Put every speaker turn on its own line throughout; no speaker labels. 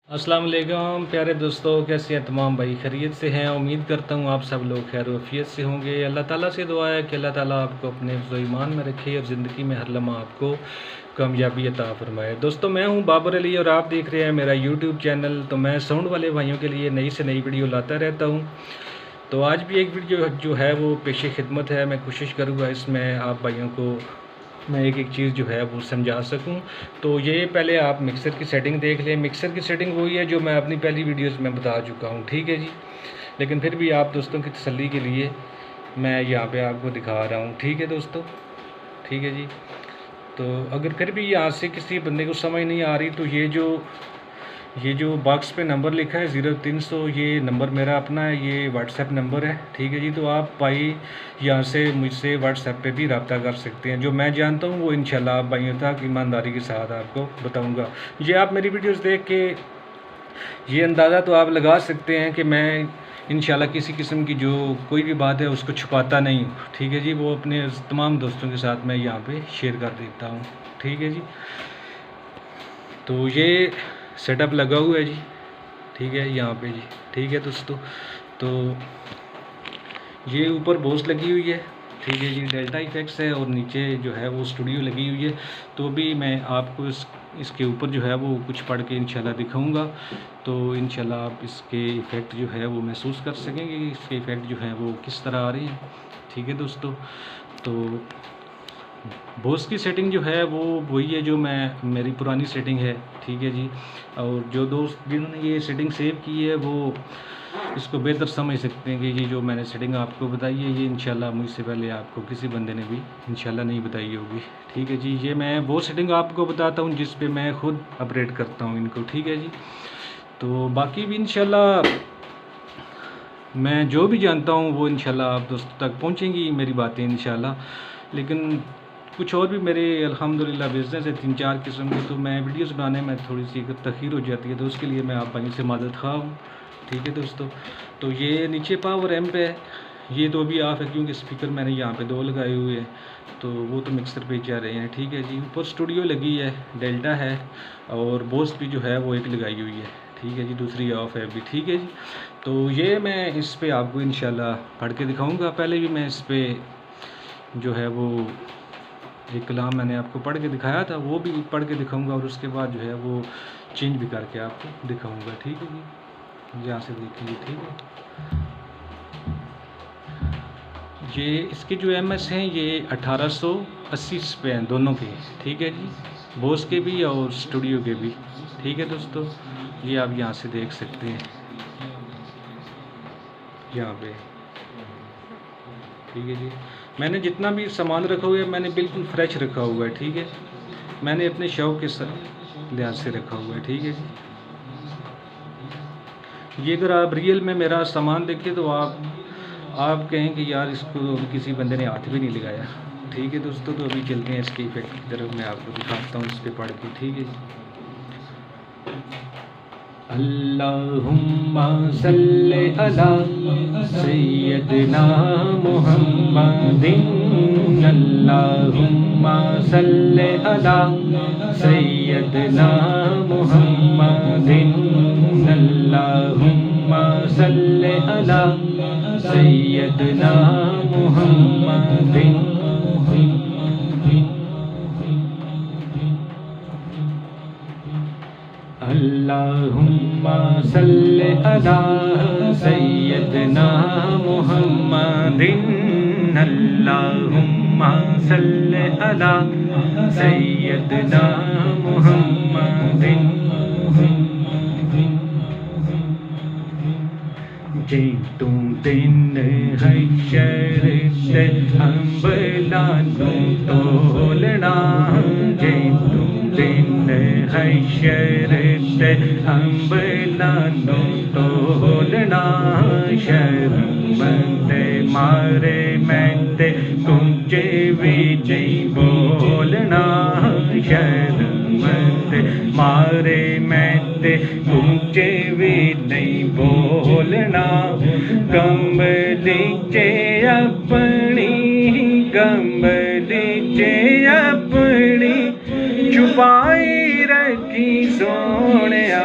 अस्सलाम वालेकुम प्यारे दोस्तों, कैसे हैं तमाम भाई? खैरियत से हैं। उम्मीद करता हूँ आप सब लोग खैर वफ़ियत से होंगे। अल्लाह ताला से दुआ है कि अल्लाह ताला आपको अपने हिफ्ज़-ओ ईमान में रखे और ज़िंदगी में हर लम्हा आपको कामयाबी अता फ़रमाए। दोस्तों, मैं हूँ बाबर अली और आप देख रहे हैं मेरा यूट्यूब चैनल। तो मैं साउंड वाले भाइयों के लिए नई से नई वीडियो लाता रहता हूँ। तो आज भी एक वीडियो जो है वो पेशे खिदमत है। मैं कोशिश करूँगा इसमें आप भाइयों को मैं एक एक चीज़ जो है वो समझा सकूं। तो ये पहले आप मिक्सर की सेटिंग देख लें। मिक्सर की सेटिंग वही है जो मैं अपनी पहली वीडियोस में बता चुका हूँ, ठीक है जी। लेकिन फिर भी आप दोस्तों की तसल्ली के लिए मैं यहाँ पे आपको दिखा रहा हूँ, ठीक है दोस्तों, ठीक है जी। तो अगर फिर भी यहाँ से किसी बंदे को समझ नहीं आ रही तो ये जो बॉक्स पे नंबर लिखा है 0300, ये नंबर मेरा अपना है, ये व्हाट्सएप नंबर है, ठीक है जी। तो आप भाई यहाँ से मुझसे व्हाट्सएप पे भी रब्ता कर सकते हैं। जो मैं जानता हूँ वो इंशाल्लाह आप भाइयों तक ईमानदारी के साथ आपको बताऊँगा। ये आप मेरी वीडियोस देख के ये अंदाज़ा तो आप लगा सकते हैं कि मैं इंशाल्लाह किसी किस्म की जो कोई भी बात है उसको छुपाता नहीं हूँ, ठीक है जी। वो अपने तमाम दोस्तों के साथ मैं यहाँ पे शेयर कर देता हूँ, ठीक है जी। तो ये सेटअप लगा हुआ है जी, ठीक है, यहाँ पे जी, ठीक है दोस्तों। तो ये ऊपर बोस लगी हुई है, ठीक है जी, डेल्टा इफेक्ट्स है और नीचे जो है वो स्टूडियो लगी हुई है। तो भी मैं आपको इसके ऊपर जो है वो कुछ पढ़ के इंशाल्लाह दिखाऊंगा। तो इंशाल्लाह आप इसके इफ़ेक्ट जो है वो महसूस कर सकेंगे कि इसके इफ़ेक्ट जो है वो किस तरह आ रहे हैं, ठीक है दोस्तों। तो बोस की सेटिंग जो है वो वही है जो मेरी पुरानी सेटिंग है, ठीक है जी। और जो दोस्त जिन्होंने ये सेटिंग सेव की है वो इसको बेहतर समझ सकते हैं कि ये जो मैंने सेटिंग आपको बताई है ये इंशाल्लाह मुझसे पहले आपको किसी बंदे ने भी इंशाल्लाह नहीं बताई होगी, ठीक है जी। ये मैं वो सेटिंग आपको बताता हूँ जिस पे मैं खुद अपडेट करता हूँ इनको, ठीक है जी। तो बाकी भी इंशाल्लाह मैं जो भी जानता हूँ वो इंशाल्लाह आप दोस्तों तक पहुँचेंगी मेरी बातें इंशाल्लाह। लेकिन कुछ और भी मेरे अल्हम्दुलिल्लाह बिज़नेस है 3-4 किस्म के, तो मैं वीडियोस बनाने में थोड़ी सी तख़ीर हो जाती है, तो उसके लिए मैं आप भाई से मदद खा हूँ, ठीक है दोस्तों। तो ये नीचे पावर एम्प है, ये तो अभी ऑफ है क्योंकि स्पीकर मैंने यहाँ पे 2 लगाए हुए हैं, तो वो तो मिक्सर पे जा रहे हैं, ठीक है जी। ऊपर स्टूडियो लगी है, डेल्टा है और बोस भी जो है वो एक लगाई हुई है, ठीक है जी, दूसरी ऑफ है अभी, ठीक है जी। तो ये मैं इस पे आपको इंशाल्लाह पढ़ के दिखाऊँगा। पहले भी मैं इस पे जो है वो एक कलाम मैंने आपको पढ़ के दिखाया था, वो भी पढ़ के दिखाऊंगा और उसके बाद जो है वो चेंज भी करके आपको दिखाऊंगा, ठीक है जी। यहाँ से देखिए, ठीक है। ये इसके जो एमएस हैं ये 1880 पे हैं दोनों के, ठीक है जी, बोस के भी और स्टूडियो के भी, ठीक है दोस्तों। ये आप यहाँ से देख सकते हैं यहाँ पे, ठीक है जी। मैंने जितना भी सामान रखा हुआ है मैंने बिल्कुल फ्रेश रखा हुआ है, ठीक है। मैंने अपने शौक़ के लिहाज से रखा हुआ है, ठीक है जी। ये अगर आप रियल में मेरा सामान देखें तो आप कहें कि यार इसको किसी बंदे ने हाथ भी नहीं लगाया, ठीक है दोस्तों। तो अभी चलते हैं इसके इफेक्ट की तरफ, मैं आपको दिखाता हूँ इस पर पढ़ के, ठीक है जी। अल्लाहुम्मा सल्ले अला सय्यदना मुहम्मदिन, अल्लाहुम्मा सल्ले अला सय्यदना मुहम्मदिन, अल्लाहुम्मा सल्ले अला सय्यदना मुहम्मदिन। अल्लाहुम्मा सल्ले अला सय्यदना मुहम्मदिन, अल्लाहुम्मा सल्ले अला सय्यदना मुहम्मदिन। जे तू दिन हशर ते अंबलानू तोलना, जे तू दिन हशर ते अंबलानू तोलना, शर्मंद मारे मैं ते तुझे भी नहीं बोलना, शर्मंद मारे मैं ते तुझे भी नहीं बोलना। गंबलीचे अपनी गंबलीचे अपनी छुपाई रखी सोनिया,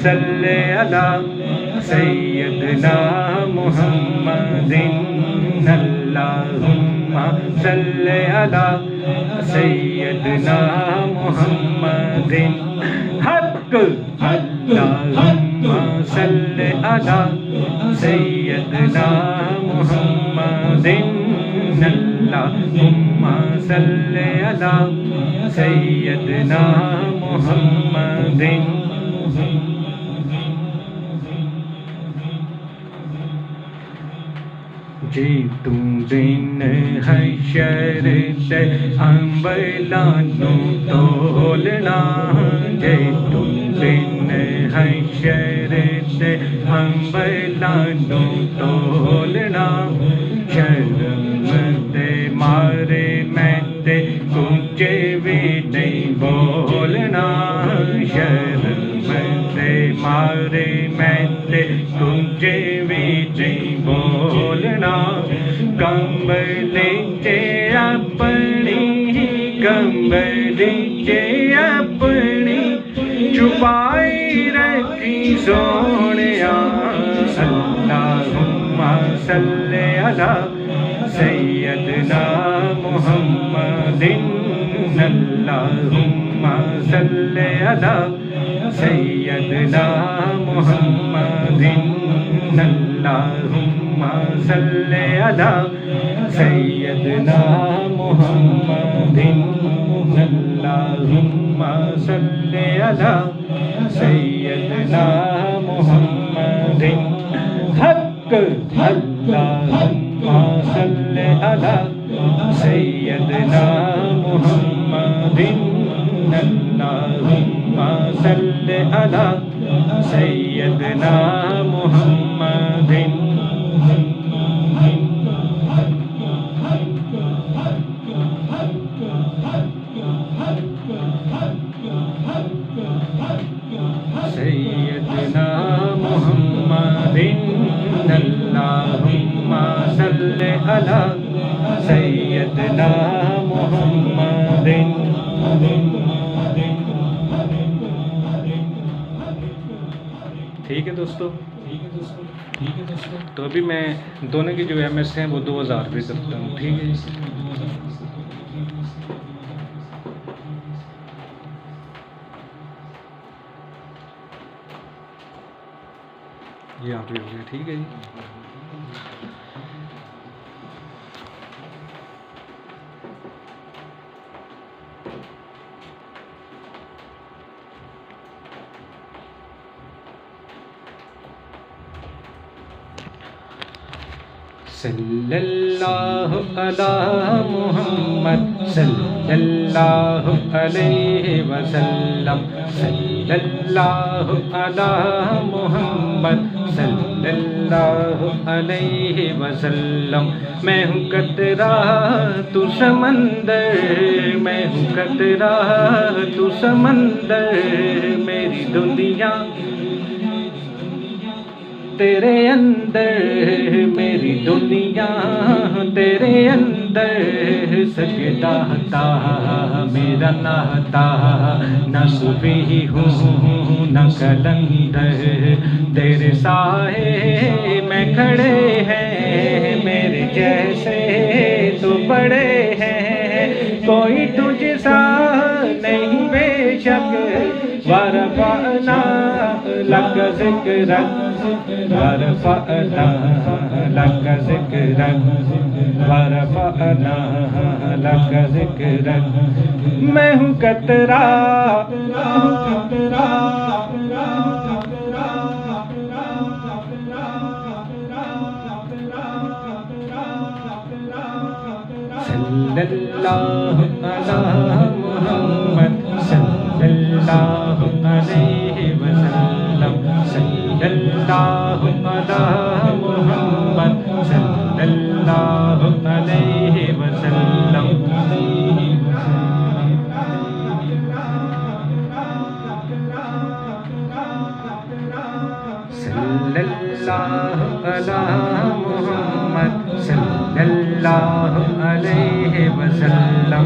सल्ले अला सैयदना मुहम्मदिन अल्लाहुम्मा सल्ले अला सैयदना मुहम्मदिन हक अल्लाहुम्मा सल्ले अला सैयदना मुहम्मदिन अल्लाहुम्मा सल्ले अला सैयदना मुहम्मदिन। जी तुम दिन हशर ते अंबलानू तोलना जे तुम दिन हशर ते अंबलानू तोलना शर्म ते मारे मैं ते कुछ भी नहीं बोलना शर्म ते मारे मैं ते कुछ भी नहीं बोलना कंबली चे अपनी कंबली चे अपनी छुपाई रखी सोनिया अल्लाहुम्मा सल्ले अला सैयदना मुहम्मदिन अल्लाहुम्मा सल्ले अला सैयदना मुहम्मदिन अल्लाहुम्मा सल्ले अला सैयदना मुहम्मदिन अल्लाहुम्मा सल्ले अला सैयदना मुहम्मदिन हक अल्लाहुम्मा सल्ले अला सैयदना मुहम्मदिन अल्लाहुम्मा सल्ले अला सैयदना मुहम्मदिन। सैयदना मुहम्मदिन अल्लाहुम्मा सल्ले अला सैयदना मुहम्मदिन। ठीक है दोस्तों, तो अभी मैं दोनों की जो MS हैं वो 2000 भी करता हूँ। ठीक है, यहाँ पे हो गया। ठीक है जी, सल्लल्लाहु अला मुहम्मद सल्लल्लाहु अलैहि वसल्लम सल्लल्लाहु अला मुहम्मद सल्लल्लाहु अलैहि वसल्लम। मैं हूँ कतरा तू समंदर, मैं हूँ कतरा तू समंदर, मेरी दुनिया तेरे अंदर, मेरी दुनिया तेरे अंदर, सजदा था मेरा नाता, न सुबह हूँ न कलंदर, तेरे साए मैं खड़े हैं, मेरे जैसे तो बड़े हैं, कोई तुझसा नहीं बेशक, वरफ़अना लक ज़िक्रक, वरफ़अना लक ज़िक्रक, वरफ़अना लक ज़िक्रक। मैं हूँ कतरा सल्लल्लाहु अला मुहम्मद सल्लल्लाहु अलैहि वसल्लम, सल्लल्लाहु अला मुहम्मद सल्लल्लाहु अलैहि वसल्लम। सल्लल्लाहु अला मुहम्मद सल्लल्लाहु अलैहि वसल्लम।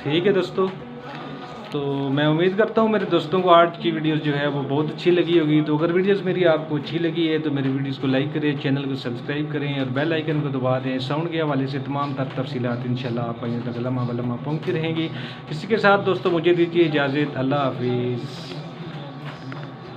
ठीक है दोस्तों, तो मैं उम्मीद करता हूँ मेरे दोस्तों को आज की वीडियोस जो है वो बहुत अच्छी लगी होगी। तो अगर वीडियोस मेरी आपको अच्छी लगी है तो मेरी वीडियोस को लाइक करें, चैनल को सब्सक्राइब करें और बेल आइकन को दबा दें। साउंड के हवाले से तमाम तफसीलात इंशाल्लाह आप तक लम्हा बलम्हा पहुँचती रहेंगी। इसी के साथ दोस्तों मुझे दीजिए इजाज़त। अल्लाह हाफिज़।